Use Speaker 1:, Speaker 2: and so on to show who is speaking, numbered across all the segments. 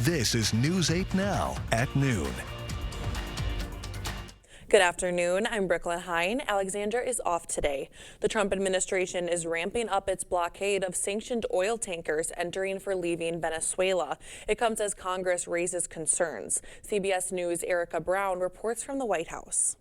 Speaker 1: This is News 8 Now at noon.
Speaker 2: Good afternoon. I'm Brooklyn Hine. Alexandra is off today. The Trump administration is ramping up its blockade of sanctioned oil tankers entering for leaving Venezuela. It comes as Congress raises concerns. CBS News' Erica Brown reports from the White House.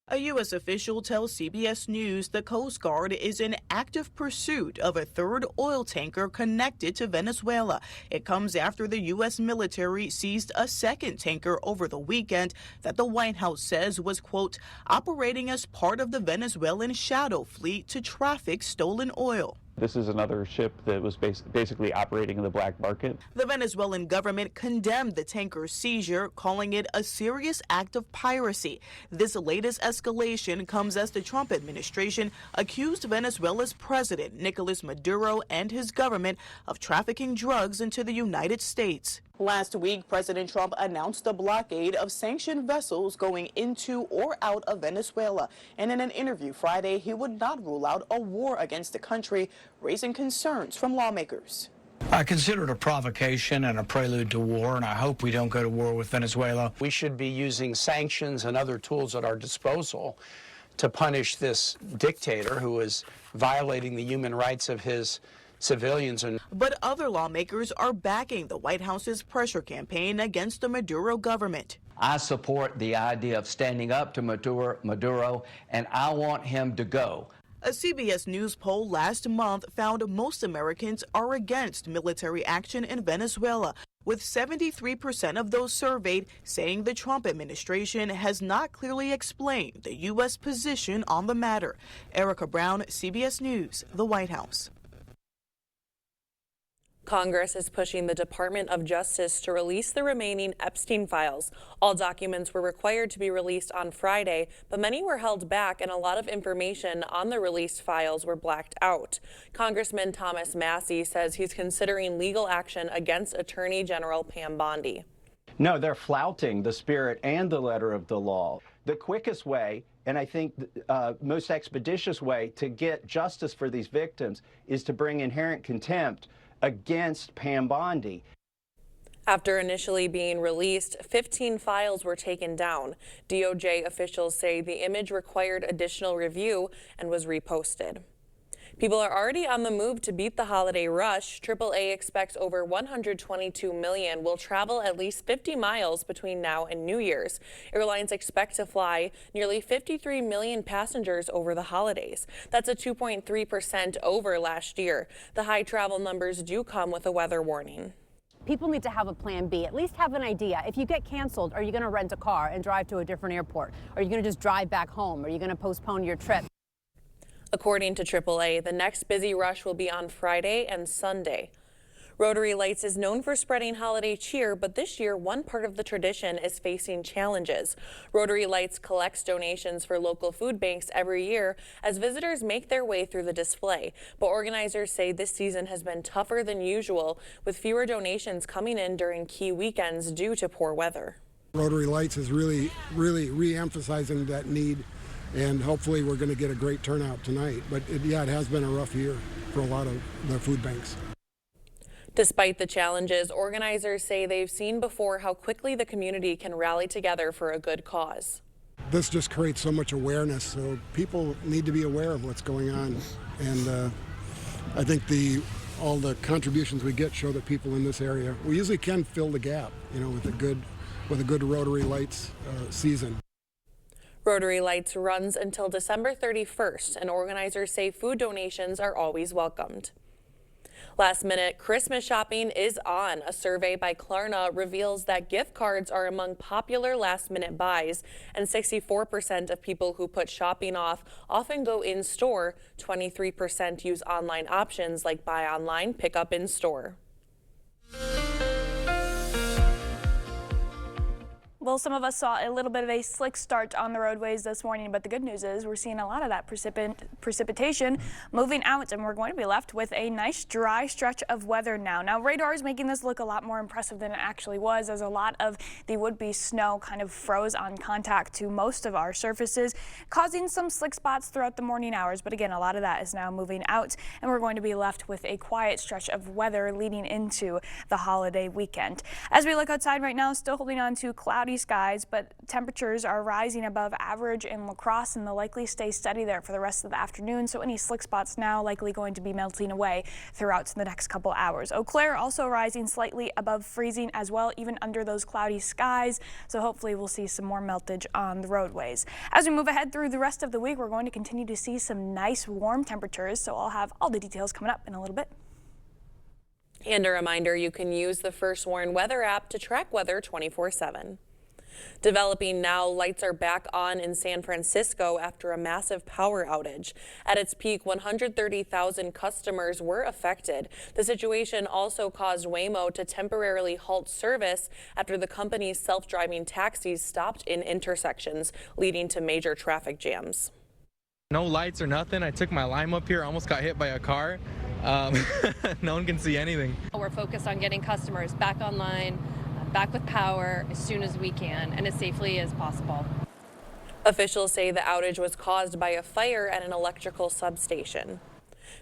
Speaker 3: A U.S. official tells CBS News the Coast Guard is in active pursuit of a third oil tanker connected to Venezuela. It comes after the U.S. military seized a second tanker over the weekend that the White House says was, quote, operating as part of the Venezuelan shadow fleet to traffic stolen oil.
Speaker 4: This is another ship that was basically operating in the black market.
Speaker 3: The Venezuelan government condemned the tanker's seizure, calling it a serious act of piracy. This latest escalation comes as the Trump administration accused Venezuela's president, Nicolas Maduro, and his government of trafficking drugs into the United States. Last week, President Trump announced a blockade of sanctioned vessels going into or out of Venezuela. And in an interview Friday, he would not rule out a war against the country, raising concerns from lawmakers.
Speaker 5: I consider it a provocation and a prelude to war, and I hope we don't go to war with Venezuela.
Speaker 6: We should be using sanctions and other tools at our disposal to punish this dictator who is violating the human rights of his civilians.
Speaker 3: But other lawmakers are backing the White House's pressure campaign against the Maduro government.
Speaker 7: I support the idea of standing up to Maduro, and I want him to go.
Speaker 3: A CBS News poll last month found most Americans are against military action in Venezuela, with 73% of those surveyed saying the Trump administration has not clearly explained the U.S. position on the matter. Erica Brown, CBS News, the White House.
Speaker 2: Congress is pushing the Department of Justice to release the remaining Epstein files. All documents were required to be released on Friday, but many were held back and a lot of information on the released files were blacked out. Congressman Thomas Massie says he's considering legal action against Attorney General Pam Bondi.
Speaker 8: No, they're flouting the spirit and the letter of the law. The quickest way, and I think most expeditious way to get justice for these victims is to bring inherent contempt against Pam Bondi.
Speaker 2: After initially being released, 15 files were taken down. DOJ officials say the image required additional review and was reposted. People are already on the move to beat the holiday rush. AAA expects over 122 million will travel at least 50 miles between now and New Year's. Airlines expect to fly nearly 53 million passengers over the holidays. That's a 2.3% over last year. The high travel numbers do come with a weather warning.
Speaker 9: People need to have a plan B, at least have an idea. If you get canceled, are you going to rent a car and drive to a different airport? Are you going to just drive back home? Are you going to postpone your trip?
Speaker 2: According to AAA, the next busy rush will be on Friday and Sunday. Rotary Lights is known for spreading holiday cheer, but this year one part of the tradition is facing challenges. Rotary Lights collects donations for local food banks every year as visitors make their way through the display. But organizers say this season has been tougher than usual, with fewer donations coming in during key weekends due to poor weather.
Speaker 10: Rotary Lights is really re-emphasizing that need. And hopefully we're going to get a great turnout tonight. But it has been a rough year for a lot of the food banks.
Speaker 2: Despite the challenges, organizers say they've seen before how quickly the community can rally together for a good cause.
Speaker 10: This just creates so much awareness, so people need to be aware of what's going on. And I think all the contributions we get show that people in this area, we usually can fill the gap, with a good Rotary Lights season.
Speaker 2: Rotary Lights runs until December 31st, and organizers say food donations are always welcomed. Last minute Christmas shopping is on. A survey by Klarna reveals that gift cards are among popular last-minute buys, and 64% of people who put shopping off often go in-store. 23% use online options like buy online, pick up in store.
Speaker 11: Well, some of us saw a little bit of a slick start on the roadways this morning, but the good news is we're seeing a lot of that precipitation moving out, and we're going to be left with a nice dry stretch of weather now. Now, radar is making this look a lot more impressive than it actually was, as a lot of the would-be snow kind of froze on contact to most of our surfaces, causing some slick spots throughout the morning hours. But again, a lot of that is now moving out, and we're going to be left with a quiet stretch of weather leading into the holiday weekend. As we look outside right now, still holding on to cloudy skies, but temperatures are rising above average in La Crosse, and they'll likely stay steady there for the rest of the afternoon. So any slick spots now likely going to be melting away throughout the next couple hours. Eau Claire also rising slightly above freezing as well, even under those cloudy skies. So hopefully we'll see some more meltage on the roadways. As we move ahead through the rest of the week, we're going to continue to see some nice warm temperatures. So I'll have all the details coming up in a little bit.
Speaker 2: And a reminder, you can use the First Warn weather app to track weather 24/7. Developing now, lights are back on in San Francisco after a massive power outage. At its peak, 130,000 customers were affected. The situation also caused Waymo to temporarily halt service after the company's self-driving taxis stopped in intersections, leading to major traffic jams.
Speaker 12: No lights or nothing. I took my Lime up here, almost got hit by a car. No one can see anything.
Speaker 13: We're focused on getting customers back online, back with power as soon as we can and as safely as possible.
Speaker 2: Officials say the outage was caused by a fire at an electrical substation.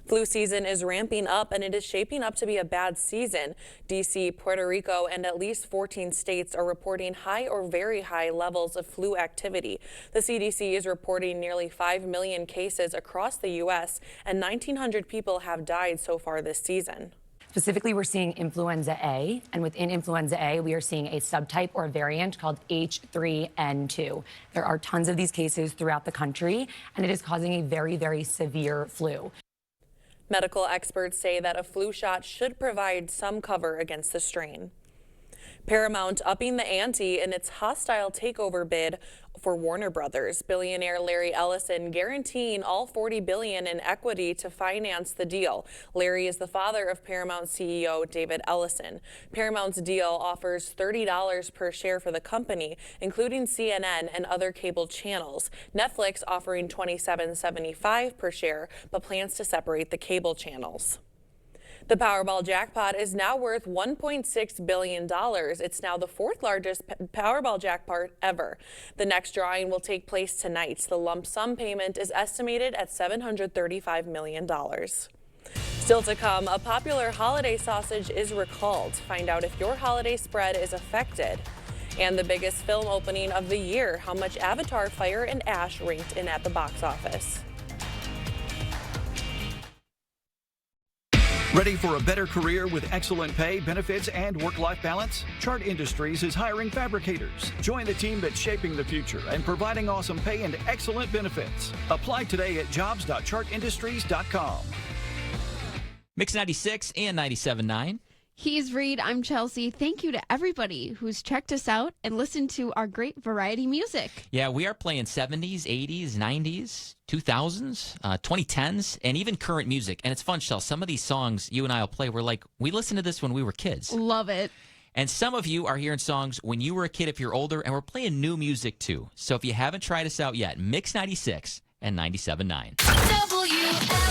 Speaker 2: Flu season is ramping up, and it is shaping up to be a bad season. D.C., Puerto Rico, and at least 14 states are reporting high or very high levels of flu activity. The CDC is reporting nearly 5 million cases across the U.S., and 1,900 people have died so far this season.
Speaker 14: Specifically, we're seeing influenza A, and within influenza A, we are seeing a subtype or variant called H3N2. There are tons of these cases throughout the country, and it is causing a very, very severe flu.
Speaker 2: Medical experts say that a flu shot should provide some cover against the strain. Paramount upping the ante in its hostile takeover bid for Warner Brothers. Billionaire Larry Ellison guaranteeing all $40 billion in equity to finance the deal. Larry is the father of Paramount CEO David Ellison. Paramount's deal offers $30 per share for the company, including CNN and other cable channels. Netflix offering $27.75 per share, but plans to separate the cable channels. The Powerball jackpot is now worth $1.6 billion. It's now the fourth largest Powerball jackpot ever. The next drawing will take place tonight. The lump sum payment is estimated at $735 million. Still to come, a popular holiday sausage is recalled. Find out if your holiday spread is affected. And the biggest film opening of the year, how much Avatar: Fire and Ash ranked in at the box office.
Speaker 15: Ready for a better career with excellent pay, benefits, and work-life balance? Chart Industries is hiring fabricators. Join the team that's shaping the future and providing awesome pay and excellent benefits. Apply today at jobs.chartindustries.com.
Speaker 16: Mix 96 and 97.9.
Speaker 17: He's Reed. I'm Chelsea. Thank you to everybody who's checked us out and listened to our great variety music.
Speaker 16: Yeah, we are playing 70s, 80s, 90s, 2000s, 2010s, and even current music. And it's fun, Chelsea. Some of these songs you and I will play, we're like, we listened to this when we were kids.
Speaker 17: Love it.
Speaker 16: And some of you are hearing songs when you were a kid if you're older, and we're playing new music too. So if you haven't tried us out yet, Mix 96 and 97.9.
Speaker 18: WLXR.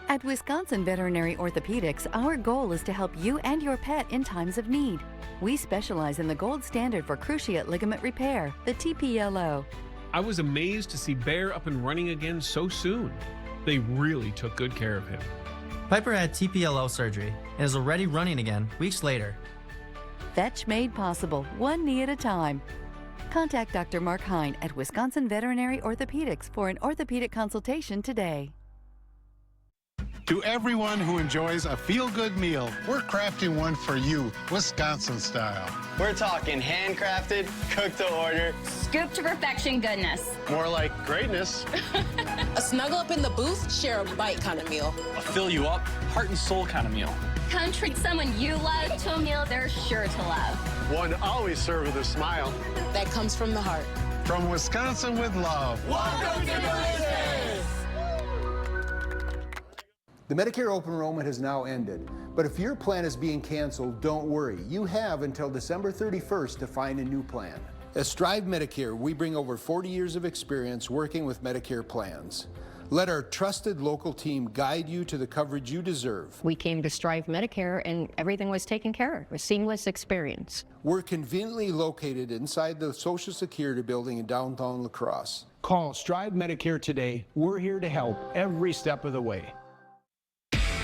Speaker 18: At Wisconsin Veterinary Orthopedics, our goal is to help you and your pet in times of need. We specialize in the gold standard for cruciate ligament repair, the TPLO.
Speaker 19: I was amazed to see Bear up and running again so soon. They really took good care of him.
Speaker 20: Piper had TPLO surgery and is already running again weeks later.
Speaker 18: Fetch made possible, one knee at a time. Contact Dr. Mark Hine at Wisconsin Veterinary Orthopedics for an orthopedic consultation today.
Speaker 21: To everyone who enjoys a feel-good meal, we're crafting one for you, Wisconsin style.
Speaker 22: We're talking handcrafted, cooked to order,
Speaker 23: scoop to perfection goodness.
Speaker 21: More like greatness.
Speaker 24: A snuggle up in the booth, share a bite kind of meal.
Speaker 25: A fill you up, heart and soul kind of meal.
Speaker 23: Come treat someone you love to a meal they're sure to love.
Speaker 21: One always served with a smile.
Speaker 24: That comes from the heart.
Speaker 21: From Wisconsin with love.
Speaker 18: Welcome to Delicious!
Speaker 1: The Medicare open enrollment has now ended, but if your plan is being canceled, don't worry. You have until December 31st to find a new plan. At Strive Medicare, we bring over 40 years of experience working with Medicare plans. Let our trusted local team guide you to the coverage you deserve.
Speaker 4: We came to Strive Medicare and everything was taken care of. It was a seamless experience.
Speaker 1: We're conveniently located inside the Social Security building in downtown La Crosse.
Speaker 5: Call Strive Medicare today. We're here to help every step of the way.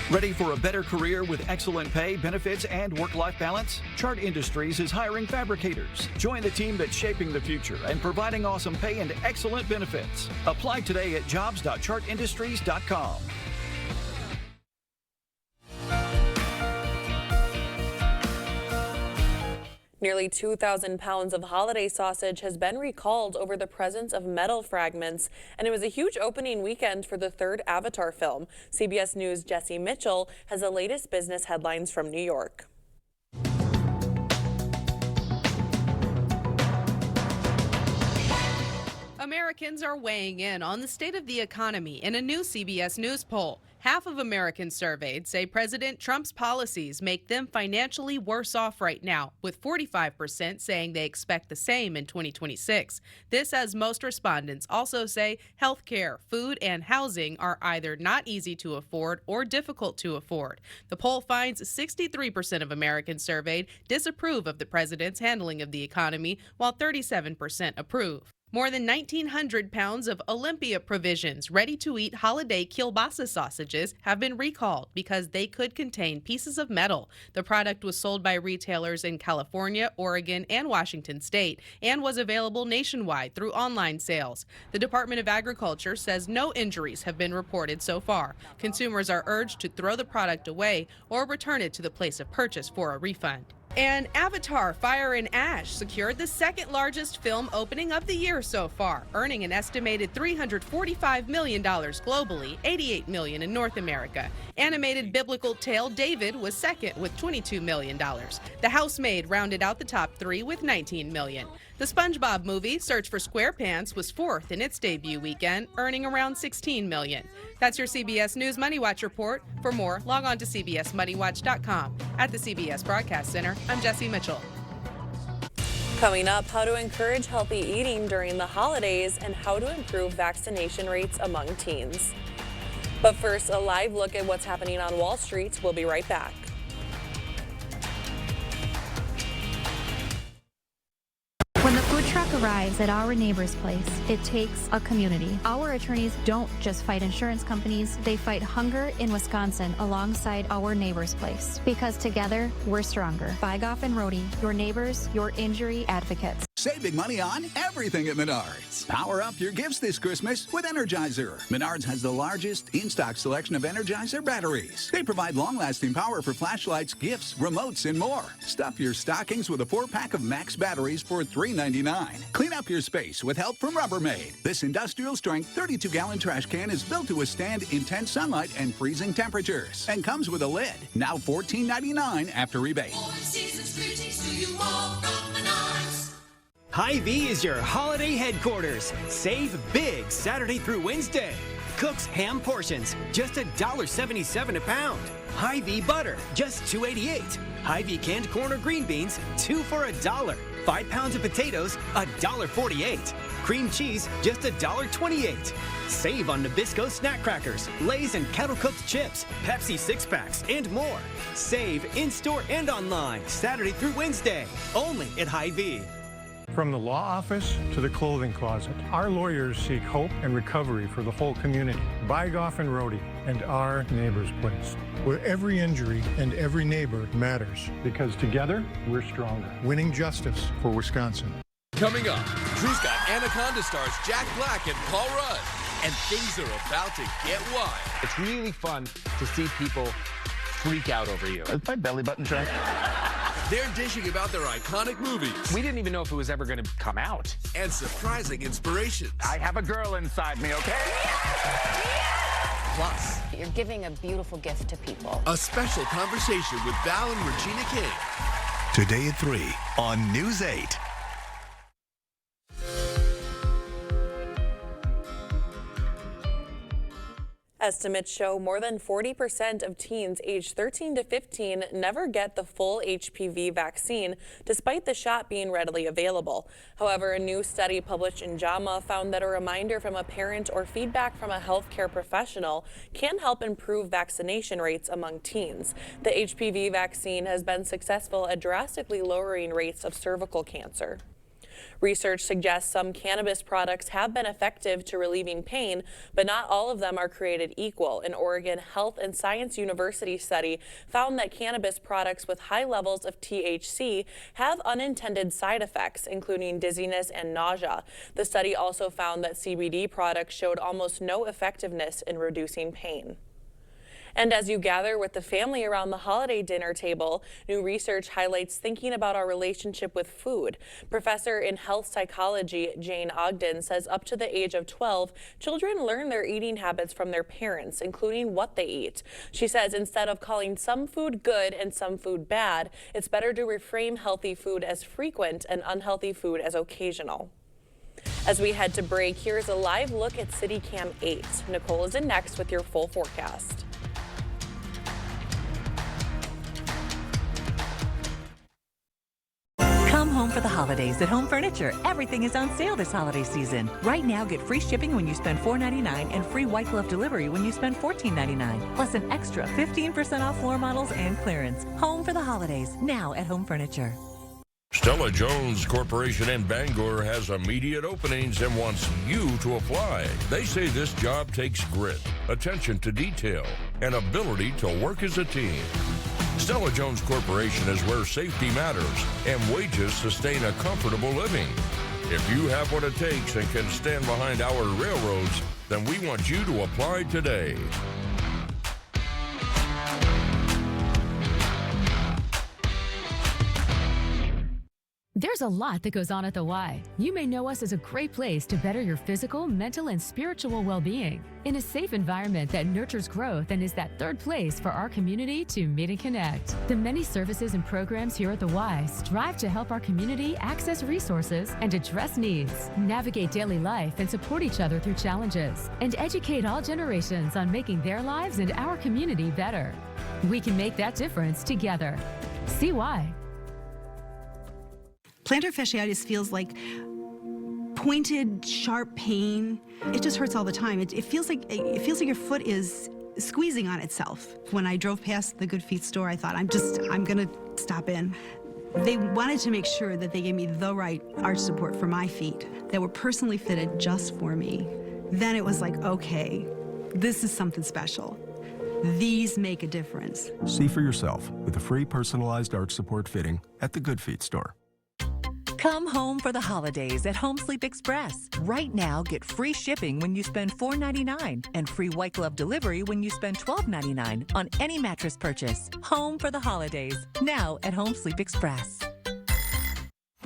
Speaker 15: Ready for a better career with excellent pay, benefits, and work-life balance? Chart Industries is hiring fabricators. Join the team that's shaping the future and providing awesome pay and excellent benefits. Apply today at jobs.chartindustries.com.
Speaker 2: Nearly 2,000 pounds of holiday sausage has been recalled over the presence of metal fragments, and it was a huge opening weekend for the third Avatar film. CBS News' Jesse Mitchell has the latest business headlines from New York.
Speaker 6: Americans are weighing in on the state of the economy in a new CBS News poll. Half of Americans surveyed say President Trump's policies make them financially worse off right now, with 45% saying they expect the same in 2026. This as most respondents also say health care, food, and housing are either not easy to afford or difficult to afford. The poll finds 63% of Americans surveyed disapprove of the president's handling of the economy, while 37% approve. More than 1,900 pounds of Olympia Provisions ready-to-eat holiday kielbasa sausages have been recalled because they could contain pieces of metal. The product was sold by retailers in California, Oregon, and Washington State and was available nationwide through online sales. The Department of Agriculture says no injuries have been reported so far. Consumers are urged to throw the product away or return it to the place of purchase for a refund. And Avatar: Fire and Ash secured the second largest film opening of the year so far, earning an estimated $345 million globally, $88 million in North America. Animated biblical tale David was second with $22 million. The Housemaid rounded out the top three with $19 million. The SpongeBob movie, Search for SquarePants, was fourth in its debut weekend, earning around $16 million. That's your CBS News Money Watch report. For more, log on to cbsmoneywatch.com. At the CBS Broadcast Center, I'm Jesse Mitchell.
Speaker 2: Coming up, how to encourage healthy eating during the holidays and how to improve vaccination rates among teens. But first, a live look at what's happening on Wall Street. We'll be right back.
Speaker 7: When the food truck arrives at our neighbor's place, it takes a community. Our attorneys don't just fight insurance companies, they fight hunger in Wisconsin alongside our neighbor's place. Because together, we're stronger. Bygoff and Rohde, your neighbors, your injury advocates.
Speaker 26: Save big money on everything at Menards. Power up your gifts this Christmas with Energizer. Menards has the largest in-stock selection of Energizer batteries. They provide long-lasting power for flashlights, gifts, remotes, and more. Stuff your stockings with a 4-pack of Max batteries for $3.99. Clean up your space with help from Rubbermaid. This industrial-strength 32-gallon trash can is built to withstand intense sunlight and freezing temperatures and comes with a lid. Now $14.99 after rebate.
Speaker 27: Hy-Vee is your holiday headquarters. Save big Saturday through Wednesday. Cook's ham portions, just $1.77 a pound. Hy-Vee butter, just $2.88. Hy-Vee canned corn or green beans, 2 for $1. 5 pounds of potatoes, $1.48. Cream cheese, just $1.28. Save on Nabisco snack crackers, Lay's and kettle cooked chips, Pepsi 6-packs, and more. Save in-store and online, Saturday through Wednesday, only at Hy-Vee.
Speaker 28: From the law office to the clothing closet, our lawyers seek hope and recovery for the whole community. Bygoff and Rohde and our neighbor's place, where every injury and every neighbor matters, because together we're stronger. Winning justice for Wisconsin.
Speaker 29: Coming up, Drew's got Anaconda stars Jack Black and Paul Rudd, and things are about to get wild.
Speaker 30: It's really fun to see people freak out over you.
Speaker 29: Is my belly button track? They're dishing about their iconic movies.
Speaker 30: We didn't even know if it was ever going to come out.
Speaker 29: And surprising inspirations.
Speaker 30: I have a girl inside me, okay?
Speaker 29: Plus,
Speaker 31: you're giving a beautiful gift to people.
Speaker 29: A special conversation with Val and Regina King.
Speaker 32: Today at 3 on News 8.
Speaker 2: Estimates show more than 40% of teens aged 13 to 15 never get the full HPV vaccine, despite the shot being readily available. However, a new study published in JAMA found that a reminder from a parent or feedback from a healthcare professional can help improve vaccination rates among teens. The HPV vaccine has been successful at drastically lowering rates of cervical cancer. Research suggests some cannabis products have been effective to relieving pain, but not all of them are created equal. An Oregon Health and Science University study found that cannabis products with high levels of THC have unintended side effects, including dizziness and nausea. The study also found that CBD products showed almost no effectiveness in reducing pain. And as you gather with the family around the holiday dinner table, new research highlights thinking about our relationship with food. Professor in health psychology Jane Ogden says up to the age of 12, children learn their eating habits from their parents, including what they eat. She says instead of calling some food good and some food bad, it's better to reframe healthy food as frequent and unhealthy food as occasional. As we head to break, here's a live look at CityCam 8. Nicole is in next with your full forecast.
Speaker 3: Come home for the holidays at Home Furniture. Everything is on sale this holiday season. Right now, get free shipping when you spend $4.99 and free white glove delivery when you spend $14.99. Plus an extra 15% off floor models and clearance. Home for the holidays, now at Home Furniture.
Speaker 8: Stella Jones Corporation in Bangor has immediate openings and wants you to apply. They say this job takes grit, attention to detail, and ability to work as a team. Stella Jones Corporation is where safety matters and wages sustain a comfortable living. If you have what it takes and can stand behind our railroads, then we want you to apply today.
Speaker 9: There's a lot that goes on at the Y. You may know us as a great place to better your physical, mental, and spiritual well-being in a safe environment that nurtures growth and is that third place for our community to meet and connect. The many services and programs here at the Y strive to help our community access resources and address needs, navigate daily life and support each other through challenges, and educate all generations on making their lives and our community better. We can make that difference together. See why.
Speaker 10: Plantar fasciitis feels like pointed, sharp pain. It just hurts all the time. It feels like your foot is squeezing on itself. When I drove past the Good Feet store, I thought, I'm gonna stop in. They wanted to make sure that they gave me the right arch support for my feet that were personally fitted just for me. Then it was like, okay, this is something special. These make a difference.
Speaker 11: See for yourself with a free personalized arch support fitting at the Good Feet store.
Speaker 3: Come home for the holidays at Home Sleep Express. Right now, get free shipping when you spend $4.99 and free white glove delivery when you spend $12.99 on any mattress purchase. Home for the holidays, now at Home Sleep Express.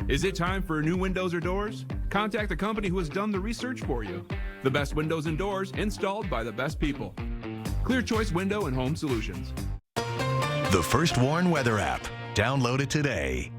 Speaker 12: Is it time for new windows or doors? Contact the company who has done the research for you. The best windows and doors installed by the best people. Clear Choice Window and Home Solutions.
Speaker 32: The First Warn Weather app. Download it today.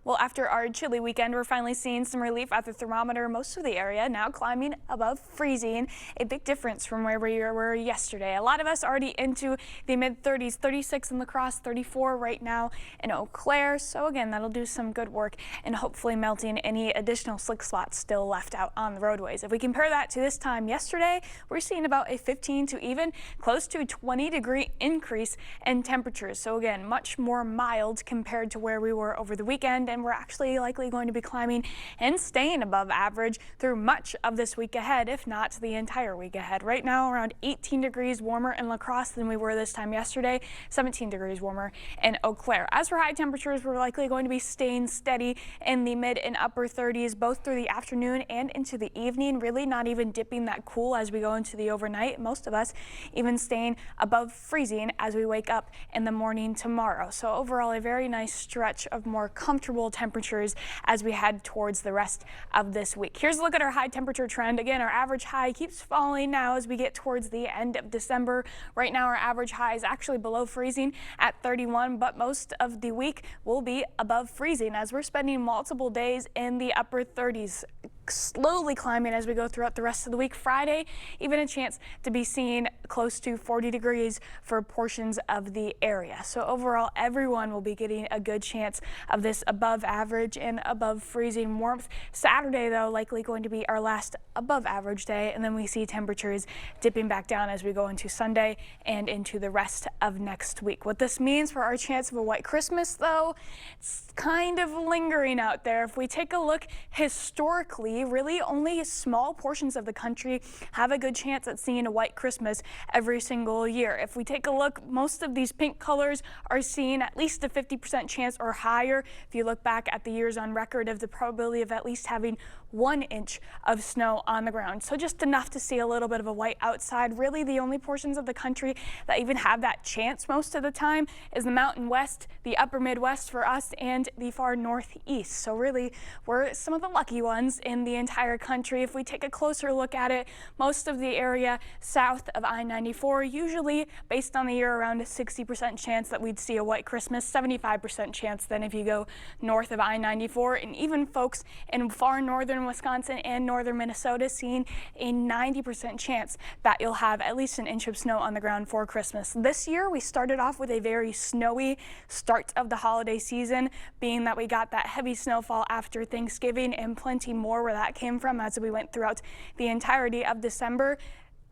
Speaker 13: Well, after our chilly weekend, we're finally seeing some relief at the thermometer. Most of the area now climbing above freezing, a big difference from where we were yesterday. A lot of us already into the mid-30s, 36 in La Crosse, 34 right now in Eau Claire. So again, that'll do some good work and hopefully melting any additional slick spots still left out on the roadways. If we compare that to this time yesterday, we're seeing about a 15 to even close to 20-degree increase in temperatures. So again, much more mild compared to where we were over the weekend. And we're actually likely going to be climbing and staying above average through much of this week ahead, if not the entire week ahead. Right now, around 18 degrees warmer in La Crosse than we were this time yesterday, 17 degrees warmer in Eau Claire. As for high temperatures, we're likely going to be staying steady in the mid and upper 30s, both through the afternoon and into the evening, really not even dipping that cool as we go into the overnight. Most of us even staying above freezing as we wake up in the morning tomorrow. So overall, a very nice stretch of more comfortable temperatures as we head towards the rest of this week. Here's a look at our high temperature trend. Again, our average high keeps falling now as we get towards the end of December. Right now, our average high is actually below freezing at 31, but most of the week will be above freezing as we're spending multiple days in the upper 30s. slowly climbing as we go throughout the rest of the week. Friday, even a chance to be seen close to 40 degrees for portions of the area. So overall, everyone will be getting a good chance of this above average and above freezing warmth. Saturday, though, likely going to be our last above average day, and then we see temperatures dipping back down as we go into Sunday and into the rest of next week. What this means for our chance of a white Christmas, though, it's kind of lingering out there. If we take a look historically, really only small portions of the country have a good chance at seeing a white Christmas every single year. If we take a look, most of these pink colors are seeing at least a 50% chance or higher. If you look back at the years on record of the probability of at least having 1 inch of snow on the ground. So just enough to see a little bit of a white outside. Really the only portions of the country that even have that chance most of the time is the Mountain West, the upper Midwest for us, and the far Northeast. So really we're some of the lucky ones in the entire country. If we take a closer look at it, most of the area south of I-94, usually based on the year around a 60% chance that we'd see a white Christmas, 75% chance then if you go north of I-94, and even folks in far northern Wisconsin and northern Minnesota seeing a 90% chance that you'll have at least an inch of snow on the ground for Christmas. This year we started off with a very snowy start of the holiday season, being that we got that heavy snowfall after Thanksgiving and plenty more where that came from as we went throughout the entirety of December.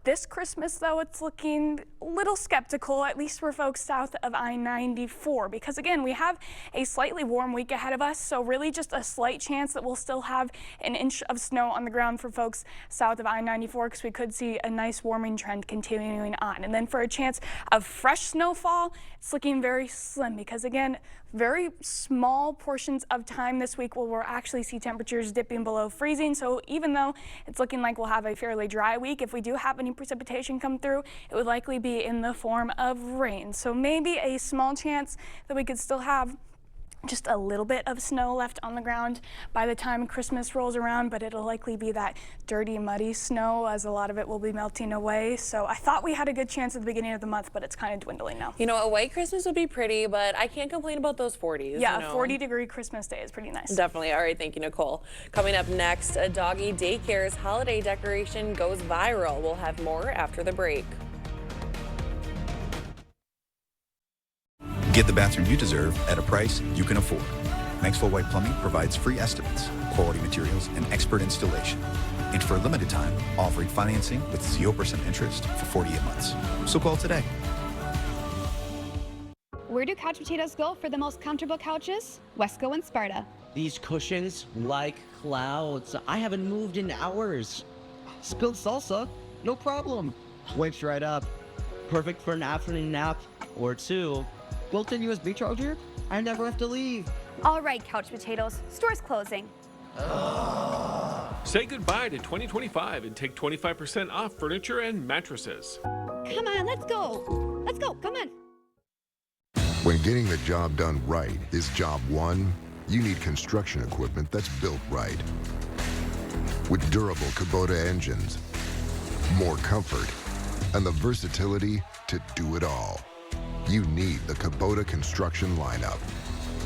Speaker 13: This Christmas, though, it's looking a little skeptical, at least for folks south of I-94, because again, we have a slightly warm week ahead of us, so really just a slight chance that we'll still have an inch of snow on the ground for folks south of I-94, because we could see a nice warming trend continuing on. And then for a chance of fresh snowfall, it's looking very slim, because again, very small portions of time this week where we'll actually see temperatures dipping below freezing. So even though it's looking like we'll have a fairly dry week, if we do have any precipitation come through, it would likely be in the form of rain. So maybe a small chance that we could still have just a little bit of snow left on the ground by the time Christmas rolls around, but it'll likely be that dirty, muddy snow as a lot of it will be melting away. So I thought we had a good chance at the beginning of the month, but it's kind of dwindling now.
Speaker 2: You know, a white Christmas would be pretty, but I can't complain about those 40s.
Speaker 13: Yeah,
Speaker 2: you know?
Speaker 13: A 40-degree Christmas day is pretty nice.
Speaker 2: Definitely. All right, thank you, Nicole. Coming up next, a doggy daycare's holiday decoration goes viral. We'll have more after the break.
Speaker 4: Get the bathroom you deserve at a price you can afford. Maxwell White Plumbing provides free estimates, quality materials, and expert installation. And for a limited time, offering financing with 0% interest for 48 months. So call today.
Speaker 14: Where do couch potatoes go for the most comfortable couches? Wesco and Sparta.
Speaker 16: These cushions like clouds. I haven't moved in hours. Spilled salsa? No problem. Wakes right up. Perfect for an afternoon nap or two. Built-in USB charger? I never have to leave.
Speaker 14: All right, couch potatoes. Store's closing.
Speaker 17: Say goodbye to 2025 and take 25% off furniture and mattresses.
Speaker 14: Come on, let's go. Let's go, come on.
Speaker 18: When getting the job done right is job one, you need construction equipment that's built right. With durable Kubota engines, more comfort, and the versatility to do it all. You need the Kubota construction lineup.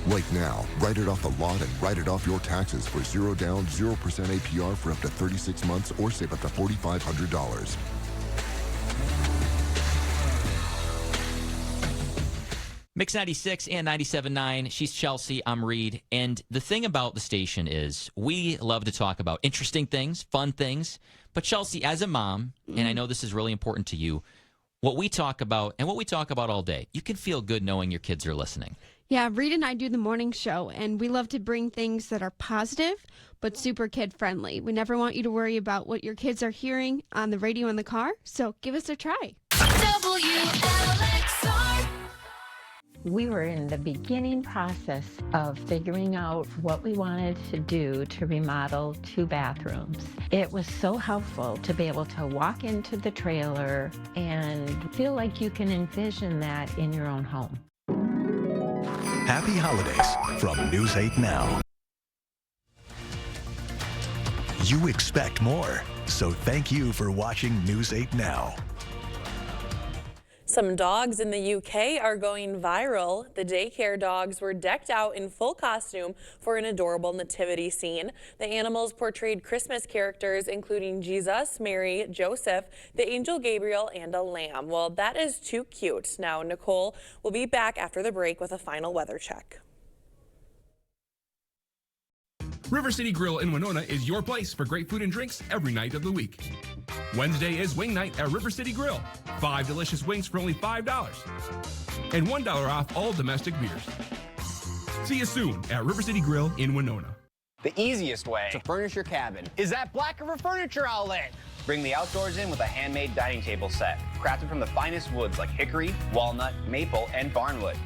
Speaker 18: Right now, write it off the lot and write it off your taxes for 0 down, 0% APR for up to 36 months or save up to $4,500.
Speaker 19: Mix 96 and 97.9. She's Chelsea. I'm Reed. And the thing about the station is we love to talk about interesting things, fun things. But Chelsea, as a mom, and I know this is really important to you, what we talk about and what we talk about all day, you can feel good knowing your kids are listening.
Speaker 20: Yeah, Reed and I do the morning show, and we love to bring things that are positive but super kid-friendly. We never want you to worry about what your kids are hearing on the radio in the car, so give us a try.
Speaker 21: We were in the beginning process of figuring out what we wanted to do to remodel 2 bathrooms. It was so helpful to be able to walk into the trailer and feel like you can envision that in your own home.
Speaker 32: Happy holidays from News 8 Now. You expect more, so thank you for watching News 8 Now.
Speaker 2: Some dogs in the UK are going viral. The daycare dogs were decked out in full costume for an adorable nativity scene. The animals portrayed Christmas characters including Jesus, Mary, Joseph, the angel Gabriel, and a lamb. Well, that is too cute. Now, Nicole will be back after the break with a final weather check.
Speaker 12: River City Grill in Winona is your place for great food and drinks every night of the week. Wednesday is wing night at River City Grill. 5 delicious wings for only $5. And $1 off all domestic beers. See you soon at River City Grill in Winona.
Speaker 1: The easiest way to furnish your cabin is at Black River Furniture Outlet. Bring the outdoors in with a handmade dining table set, crafted from the finest woods like hickory, walnut, maple, and barnwood.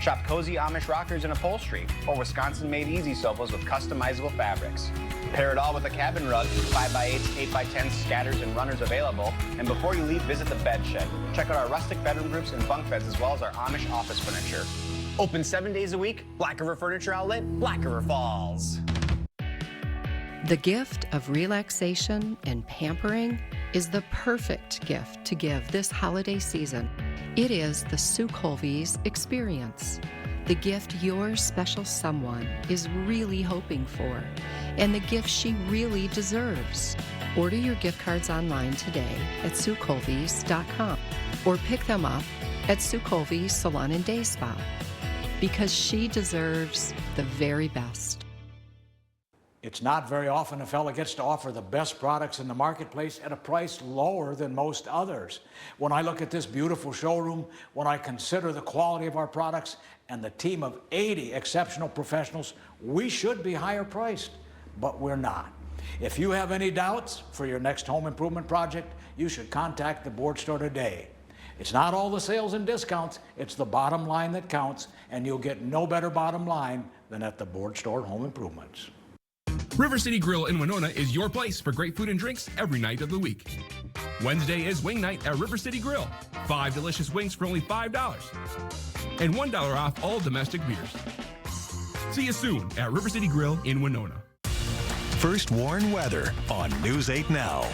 Speaker 1: Shop cozy Amish rockers and upholstery, or Wisconsin-made easy sofas with customizable fabrics. Pair it all with a cabin rug, 5x8s, 8x10s, scatters, and runners available. And before you leave, visit the bed shed. Check out our rustic bedroom groups and bunk beds, as well as our Amish office furniture. Open 7 days a week, Black River Furniture Outlet, Black River Falls.
Speaker 5: The gift of relaxation and pampering is the perfect gift to give this holiday season. It is the Sue Colby's experience, the gift your special someone is really hoping for, and the gift she really deserves. Order your gift cards online today at SueColby's.com or pick them up at Sue Colby's Salon and Day Spa, because she deserves the very best.
Speaker 6: It's not very often a fella gets to offer the best products in the marketplace at a price lower than most others. When I look at this beautiful showroom, when I consider the quality of our products and the team of 80 exceptional professionals, we should be higher priced, but we're not. If you have any doubts for your next home improvement project, you should contact the Board Store today. It's not all the sales and discounts, it's the bottom line that counts, and you'll get no better bottom line than at the Board Store Home Improvements.
Speaker 12: River City Grill in Winona is your place for great food and drinks every night of the week. Wednesday is wing night at River City Grill. 5 delicious wings for only $5. And $1 off all domestic beers. See you soon at River City Grill in Winona.
Speaker 32: First Warn Weather on News 8 Now.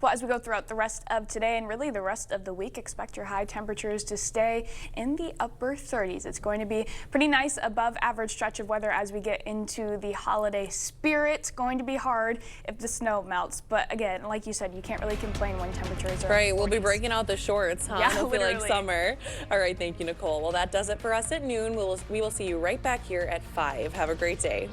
Speaker 13: Well, as we go throughout the rest of today and really the rest of the week, expect your high temperatures to stay in the upper 30s. It's going to be pretty nice above average stretch of weather as we get into the holiday spirit. It's going to be hard if the snow melts. But again, like you said, you can't really complain when temperatures are
Speaker 2: right. We'll be breaking out the shorts, huh?
Speaker 13: Yeah,
Speaker 2: It'll feel like
Speaker 13: literally.
Speaker 2: summer. All right. Thank you, Nicole. Well, that does it for us at noon. We will see you right back here at 5. Have a great day.